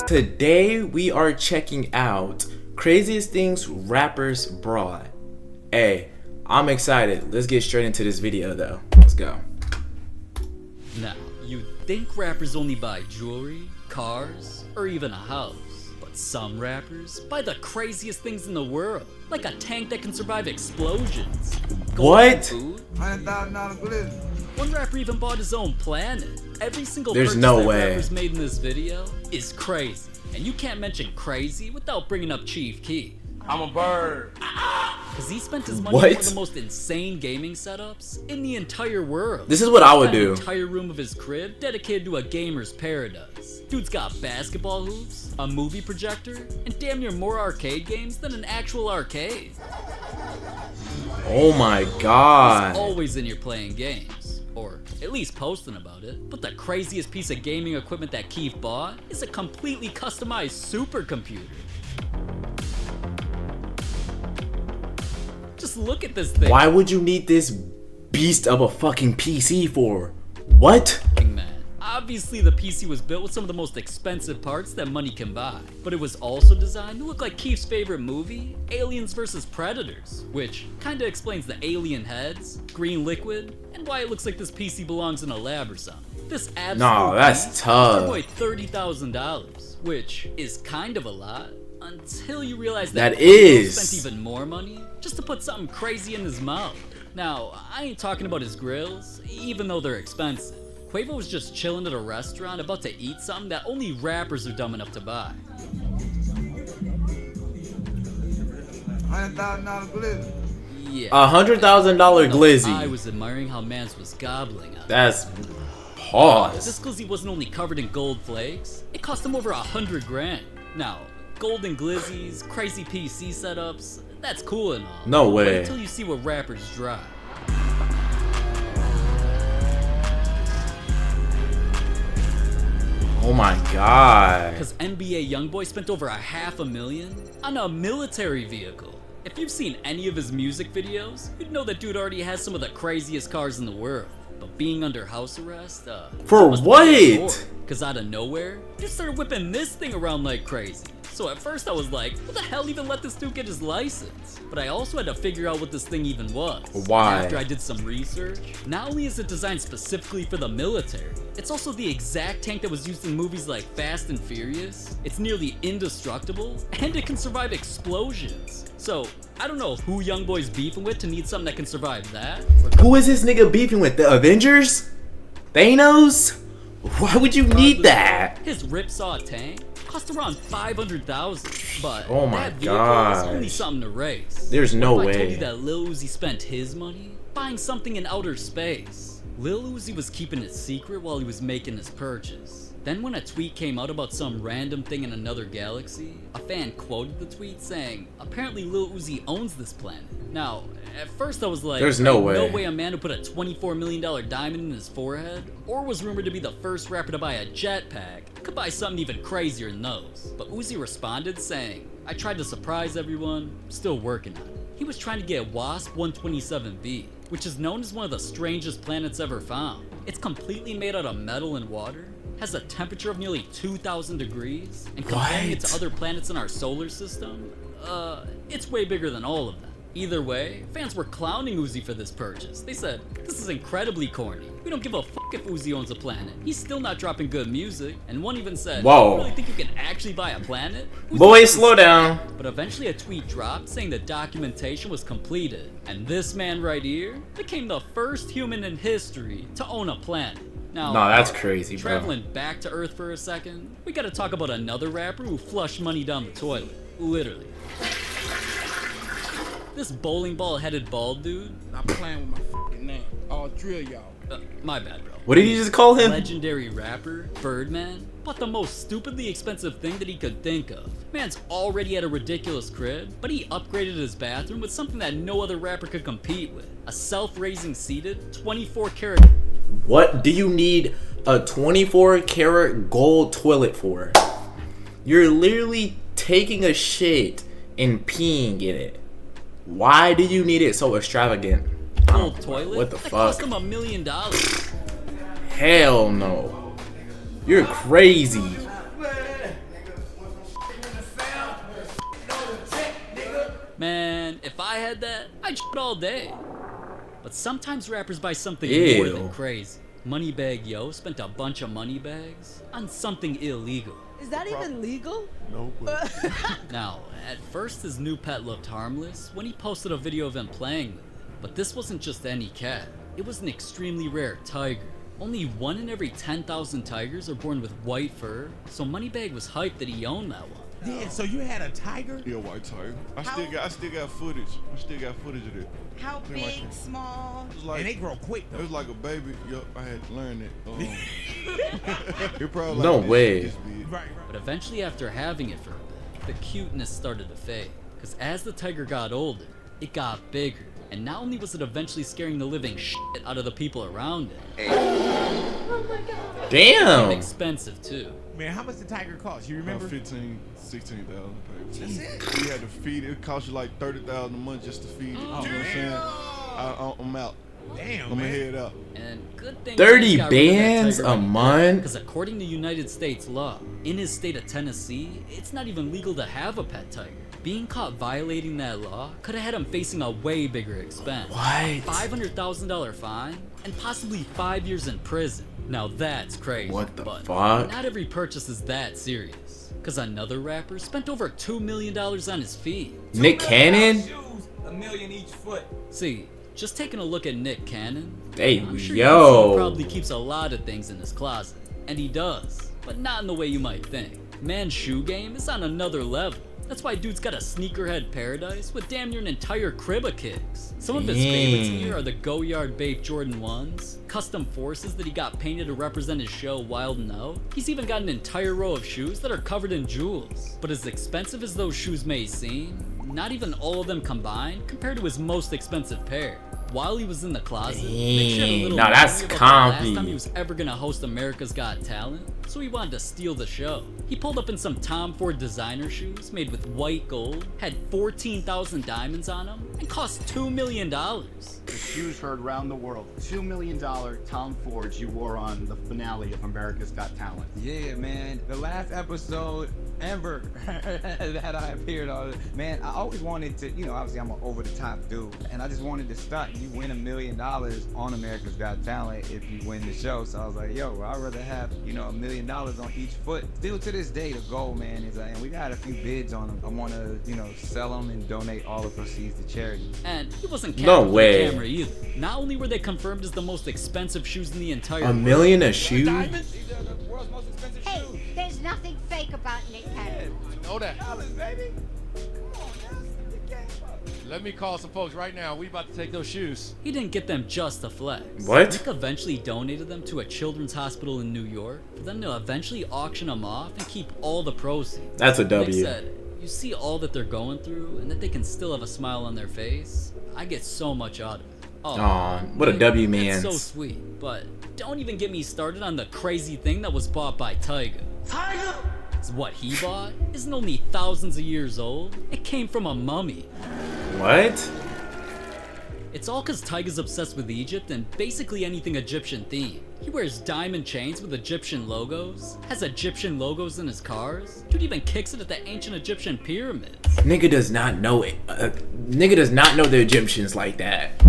Today we are checking out craziest things rappers brought. Hey, I'm excited. Let's get straight into this video though. Let's go. Now, you'd think rappers only buy jewelry, cars, or even a house. But some rappers buy the craziest things in the world. Like a tank that can survive explosions. What? Food. $100,000 blizzard. One rapper even bought his own planet. Every single There's purchase no that way. rappers made in this video is crazy. And you can't mention crazy without bringing up Chief Keef. I'm a bird. Cause he spent his money What? on one of the most insane gaming setups in the entire world. This is what I would do. An entire room of his crib dedicated to a gamer's paradise. Dude's got basketball hoops, a movie projector, and damn near more arcade games than an actual arcade. Oh my He's god. always in here playing games, or at least posting about it. But the craziest piece of gaming equipment that Keef bought is a completely customized supercomputer. Just look at this thing. Why would you need this beast of a fucking PC for? What? Man. Obviously the PC was built with some of the most expensive parts that money can buy, but it was also designed to look like Keef's favorite movie, Aliens vs Predators, which kinda explains the alien heads, green liquid, and why it looks like this PC belongs in a lab or something. This absolute No, that's beast tough. cost $30,000, which is kind of a lot, until you realize That Keef is. spent even more money just to put something crazy in his mouth. Now, I ain't talking about his grills, even though they're expensive. Quavo was just chilling at a restaurant about to eat something that only rappers are dumb enough to buy. $100,000 blizzard. Yeah. $100,000 I glizzy. was admiring how mans was gobbling up. That's pause. This glizzy wasn't only covered in gold flakes, it cost him over $100,000. Now, golden glizzies, crazy PC setups, that's cool and all. No But way. wait until you see what rappers drive. Oh my god. Because NBA YoungBoy spent over $500,000 on a military vehicle. If you've seen any of his music videos, you'd know that dude already has some of the craziest cars in the world. But being under house arrest, For what? Because out of nowhere, dude started whipping this thing around like crazy. So at first I was like, who the hell even let this dude get his license? But I also had to figure out what this thing even was. Why? After I did some research, not only is it designed specifically for the military, it's also the exact tank that was used in movies like Fast and Furious. It's nearly indestructible, and it can survive explosions. So, I don't know who YoungBoy's beefing with to need something that can survive that. Who is this nigga beefing with? The Avengers? Thanos? Why would you need that? His Ripsaw tank cost around $500,000, but Oh my that vehicle was only gosh. something to race. There's no What if I told way. you that Lil Uzi spent his money buying something in outer space? Lil Uzi was keeping it secret while he was making his purchase. Then when a tweet came out about some random thing in another galaxy, a fan quoted the tweet saying, apparently Lil Uzi owns this planet. Now, at first I was like, There's no no way. way a man who put a $24 million diamond in his forehead, or was rumored to be the first rapper to buy a jetpack, could buy something even crazier than those. But Uzi responded saying, I tried to surprise everyone, still working on it. He was trying to get WASP 127b, which is known as one of the strangest planets ever found. It's completely made out of metal and water, has a temperature of nearly 2,000 degrees, and comparing it What? to other planets in our solar system, it's way bigger than all of them. Either way, fans were clowning Uzi for this purchase. They said, this is incredibly corny. We don't give a fuck if Uzi owns a planet. He's still not dropping good music. And one even said, Whoa. you really think you can actually buy a planet? Uzi Boy, doesn't slow down. But eventually a tweet dropped saying the documentation was completed. And this man right here became the first human in history to own a planet. Now, No, that's crazy, bro. traveling back to Earth for a second, we gotta talk about another rapper who flushed money down the toilet. Literally. This bowling ball headed bald dude. Stop playing with my fucking name. I'll drill y'all. My bad, bro. What did you just call him? Legendary rapper, Birdman, bought the most stupidly expensive thing that he could think of. Man's already had a ridiculous crib, but he upgraded his bathroom with something that no other rapper could compete with. A self-raising seated, 24 karat. What do you need a 24 karat gold toilet for? You're literally taking a shit and peeing in it. Why do you need it so extravagant? Gold toilet What the that fuck? cost him $1 million. Hell no. You're crazy. I had that, I'd shit all day. But sometimes rappers buy something Ew. more than crazy. Moneybag Yo spent a bunch of money bags on something illegal. Is that even legal? No, but Now, at first his new pet looked harmless when he posted a video of him playing with it. But this wasn't just any cat. It was an extremely rare tiger. Only 1 in every 10,000 tigers are born with white fur, so Moneybag was hyped that he owned that one. Yeah, so you had a tiger? yeah, white tiger. I How- still got footage. I still got footage of it. How Yeah, my big, cat. small? It was like And they grow quick it though. was like a baby. Yup, I had to learn it. It probably No like this- way. this big. Right. But eventually after having it for a bit, the cuteness started to fade. Because as the tiger got older, it got bigger. And not only was it eventually scaring the living shit out of the people around it, it Damn. became expensive too. Man, how much the tiger cost? You About remember? 15, 16,000. That's it. You had to feed it. It cost you like 30,000 a month just to feed it. You know what I'm saying? I'm out. Damn, I'm gonna man. head out. And good thing 30 bands a month? Because according to United States law, in his state of Tennessee, it's not even legal to have a pet tiger. Being caught violating that law could have had him facing a way bigger expense. What? $500,000 fine and possibly 5 years in prison. Now that's crazy. What the but fuck? Not every purchase is that serious. Because another rapper spent over $2 million on his feet. Nick Cannon? $1 million each foot. See, just taking a look at Nick Cannon, Hey, I'm sure yo. you can see he probably keeps a lot of things in his closet. And he does, but not in the way you might think. Man's shoe game is on another level. That's why dude's got a sneakerhead paradise with damn near an entire crib of kicks. Some of his favorites Dang. here are the Go Yard Bape Jordan 1s, custom forces that he got painted to represent his show Wild 'N Out. He's even got an entire row of shoes that are covered in jewels. But as expensive as those shoes may seem, not even all of them combined compared to his most expensive pair. While he was in the closet, Nick shared a Dang. little Now that's memory about the last comfy. time he was ever gonna host America's Got Talent, so he wanted to steal the show. He pulled up in some Tom Ford designer shoes made with white gold, had 14,000 diamonds on them, and cost $2 million. The shoes heard round the world. $2 million Tom Fords you wore on the finale of America's Got Talent. Yeah, man. The last episode ever that I appeared on. Man, I always wanted to, obviously I'm an over-the-top dude, and I just wanted to stunt. You win $1 million on America's Got Talent if you win the show. So I was like, yo, I'd rather have, $1 million on each foot. Still to this day, the goal, man, is, and we got a few bids on them. I want to, sell them and donate all the proceeds to charity. And he wasn't No capping way. the camera either. Not only were they confirmed as the most expensive shoes in the entire A world, million a shoe? These are the world's most expensive Hey, shoes. there's nothing fake about Nick Cannon. Know that. Dollars, baby. Come on, now. Get the game up. Let me call some folks right now. We about to take those shoes. he didn't get them just to flex. What? Nick eventually donated them to a children's hospital in New York, for them to eventually auction them off and keep all the proceeds. That's a Nick W. said, you see all that they're going through and that they can still have a smile on their face. I get so much out of it. Oh, Aw, what a Nick, W, that's mans. so sweet. But don't even get me started on the crazy thing that was bought by Tyga. Tiger! What he bought isn't only thousands of years old. It came from a mummy. What? It's all cause Tyga's obsessed with Egypt and basically anything Egyptian themed. He wears diamond chains with Egyptian logos, has Egyptian logos in his cars, dude even kicks it at the ancient Egyptian pyramids. Nigga does not know it. Nigga does not know the Egyptians like that.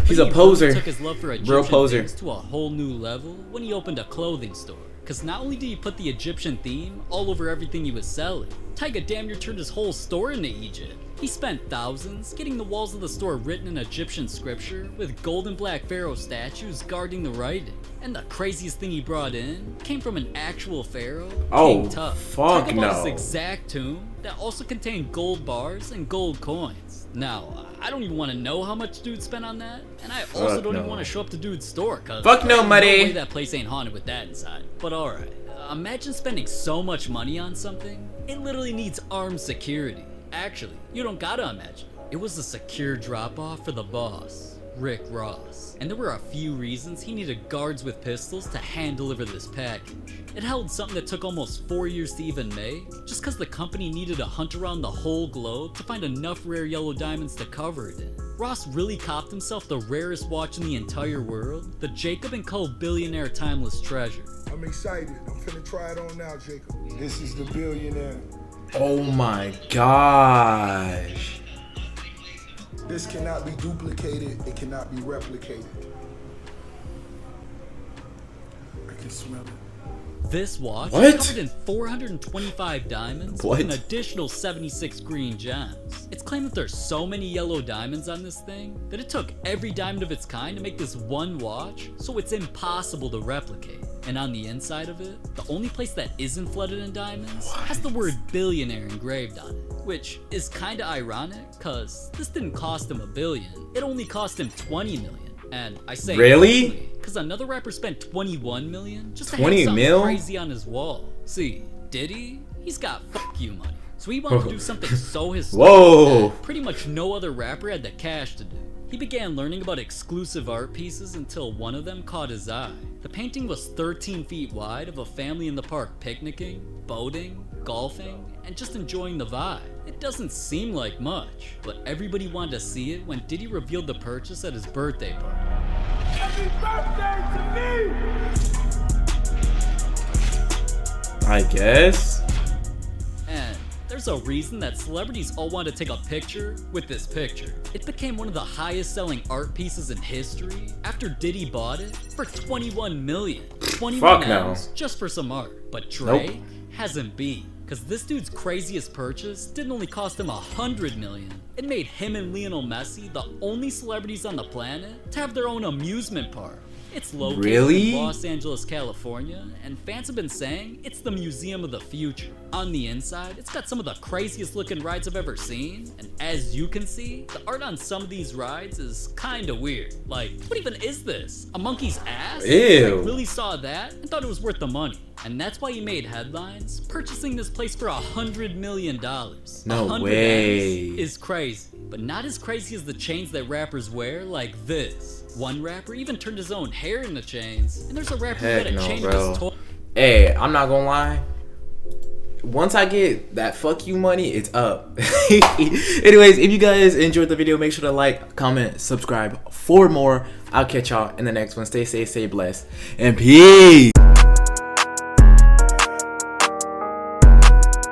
He's But a he poser. really took his love for Real Egyptian poser. things to a whole new level when he opened a clothing store. Cause not only did he put the Egyptian theme all over everything he was selling, Tyga damn near turned his whole store into Egypt. He spent thousands getting the walls of the store written in Egyptian scripture with gold and black pharaoh statues guarding the writing. And the craziest thing he brought in came from an actual pharaoh, Oh, King Tut. fuck Tyga bought this no. exact tomb that also contained gold bars and gold coins. Now, I don't even want to know how much dude spent on that, and I also Fuck don't even no. want to show up to dude's store, cause Fuck no, no buddy. way that place ain't haunted with that inside. But alright, imagine spending so much money on something, it literally needs armed security. Actually, you don't gotta imagine. It was a secure drop-off for the boss, Rick Ross. And there were a few reasons he needed guards with pistols to hand deliver this package. It held something that took almost 4 years to even make, just cause the company needed to hunt around the whole globe to find enough rare yellow diamonds to cover it in. Ross really copped himself the rarest watch in the entire world, the Jacob & Co. Billionaire Timeless Treasure. I'm excited. I'm finna try it on now, Jacob. This is the billionaire. Oh my gosh. This cannot be duplicated. It cannot be replicated. I can smell it. This watch What? is covered in 425 diamonds What? with an additional 76 green gems. It's claimed that there's so many yellow diamonds on this thing that it took every diamond of its kind to make this one watch, so it's impossible to replicate. And on the inside of it, the only place that isn't flooded in diamonds has the word billionaire engraved on it, which is kinda ironic, cause this didn't cost him $1 billion, it only cost him 20 million. And I say Really? because another rapper spent 21 million just to 20 hang something mil? crazy on his wall. See, Diddy, he's got fuck you money. So he wanted to do something so historic Whoa. that pretty much no other rapper had the cash to do. He began learning about exclusive art pieces until one of them caught his eye. The painting was 13 feet wide of a family in the park picnicking, boating, golfing, and just enjoying the vibe. It doesn't seem like much, but everybody wanted to see it when Diddy revealed the purchase at his birthday party. I guess. And there's a reason that celebrities all want to take a picture with this picture. It became one of the highest selling art pieces in history after Diddy bought it for 21 million. 21 Fuck no. M's just for some art. But Drake hasn't been. Cause this dude's craziest purchase didn't only cost him 100 million. It made him and Lionel Messi the only celebrities on the planet to have their own amusement park. It's located Really? in Los Angeles, California, and fans have been saying it's the museum of the future. On the inside, it's got some of the craziest looking rides I've ever seen, and as you can see, the art on some of these rides is kinda weird. Like, what even is this? A monkey's ass? Ew. Like, really saw that and thought it was worth the money. And that's why he made headlines, purchasing this place for $100 million. No 100 way. M's is crazy, but not as crazy as the chains that rappers wear, like this. One rapper even turned his own hair into chains, and there's a rapper who Heck had a no, chain bro. of his toy. Hey, I'm not gonna lie. Once I get that fuck you money, it's up. Anyways, if you guys enjoyed the video, make sure to like, comment, subscribe for more. I'll catch y'all in the next one. Stay safe, stay blessed, and peace.